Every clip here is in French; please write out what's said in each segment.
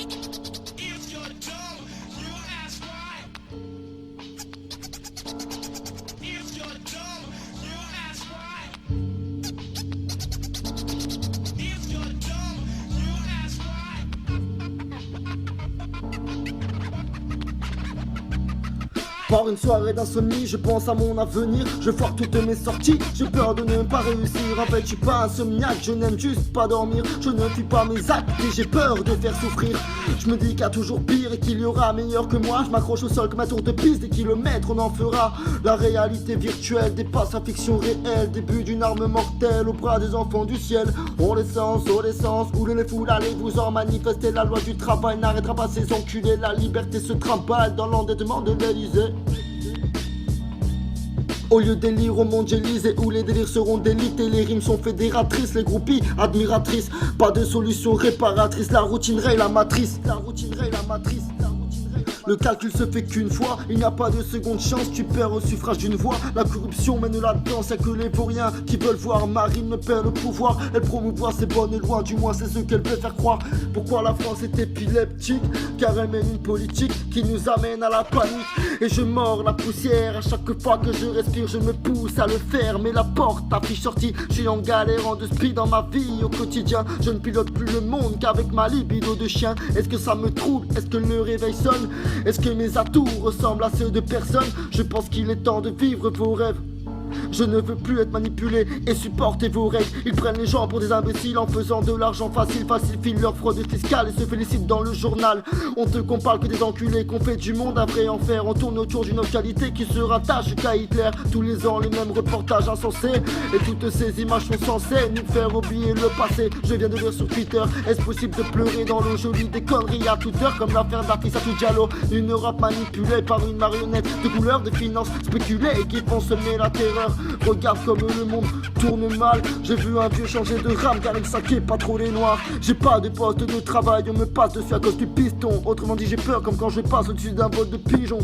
If you're dumb, you ask why. If you're dumb, you ask why. If you're dumb, you ask Par une soirée d'insomnie, je pense à mon avenir. Je foire toutes mes sorties, j'ai peur de ne pas réussir. En fait, je suis pas insomniaque, je n'aime juste pas dormir. Je ne fuis pas mes actes et j'ai peur de faire souffrir. Je me dis qu'il y a toujours pire et qu'il y aura meilleur que moi. Je m'accroche au sol comme un tour de piste, des kilomètres on en fera. La réalité virtuelle dépasse la fiction réelle. Début d'une arme mortelle au bras des enfants du ciel. On l'essence, où les foules, allez vous en manifester. La loi du travail n'arrêtera pas ces enculés. La liberté se trimballe dans l'endettement de l'Elysée. Au lieu d'élire au monde Élysée où les délires seront délités, les rimes sont fédératrices, les groupies admiratrices. Pas de solution réparatrice, la routine raye la matrice. La routine raye la matrice. Le calcul se fait qu'une fois, il n'y a pas de seconde chance, tu perds au suffrage d'une voix. La corruption mène la danse, y'a que les vauriens qui veulent voir Marine Le Pen au pouvoir. Elle promouvoir ses bonnes lois, du moins c'est ce qu'elle veut faire croire. Pourquoi la France est épileptique? Car elle mène une politique qui nous amène à la panique. Et je mords la poussière, à chaque fois que je respire je me pousse à le faire. Mais la porte affiche sortie, je suis en galère en deux speed dans ma vie au quotidien. Je ne pilote plus le monde qu'avec ma libido de chien. Est-ce que ça me trouble? Est-ce que le réveil sonne? Est-ce que mes atouts ressemblent à ceux de personne? Je pense qu'il est temps de vivre vos rêves. Je ne veux plus être manipulé et supporter vos règles. Ils prennent les gens pour des imbéciles en faisant de l'argent facile. Facilifient leur fraude fiscale et se félicitent dans le journal. On te qu'on parle que des enculés, qu'on fait du monde un vrai enfer. On tourne autour d'une localité qui se rattache qu'à Hitler. Tous les ans les mêmes reportages insensés. Et toutes ces images sont censées nous faire oublier le passé. Je viens de lire sur Twitter, est-ce possible de pleurer dans l'eau? Je lis des conneries à toute heure comme l'affaire d'Artis à Diallo. Une Europe manipulée par une marionnette de couleurs de finances spéculées et qui font semer la terreur. Regarde comme le monde tourne mal. J'ai vu un vieux changer de rame car il saquait pas trop les noirs. J'ai pas de poste de travail, on me passe dessus à cause du piston. Autrement dit j'ai peur comme quand je passe au-dessus d'un vol de pigeons.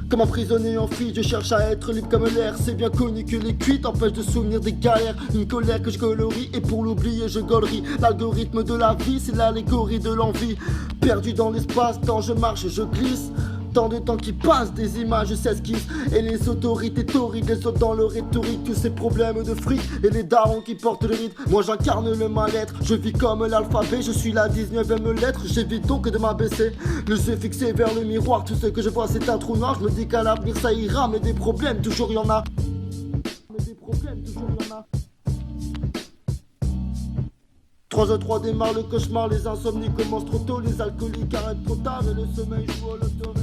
Comme emprisonné en fuite, je cherche à être libre comme l'air. C'est bien connu que les cuites empêchent de souvenir des galères. Une colère que je colorie et pour l'oublier je gaulerie. L'algorithme de la vie, c'est l'allégorie de l'envie. Perdu dans l'espace-temps, je marche, je glisse. Tant de temps qui passe, des images s'esquissent. Et les autorités torrides, les autres dans leur rhétorique. Tous ces problèmes de fric et les darons qui portent le rythme. Moi j'incarne le mal-être, je vis comme l'alphabet. Je suis la 19ème lettre, j'évite donc de m'abaisser. Le yeux fixé vers le miroir, tout ce que je vois c'est un trou noir. Je me dis qu'à l'avenir ça ira, mais des problèmes toujours y en a. Mais des problèmes toujours y en a. 3h03 démarre le cauchemar, les insomnies commencent trop tôt. Les alcooliques arrêtent trop tard et le sommeil joue au loto.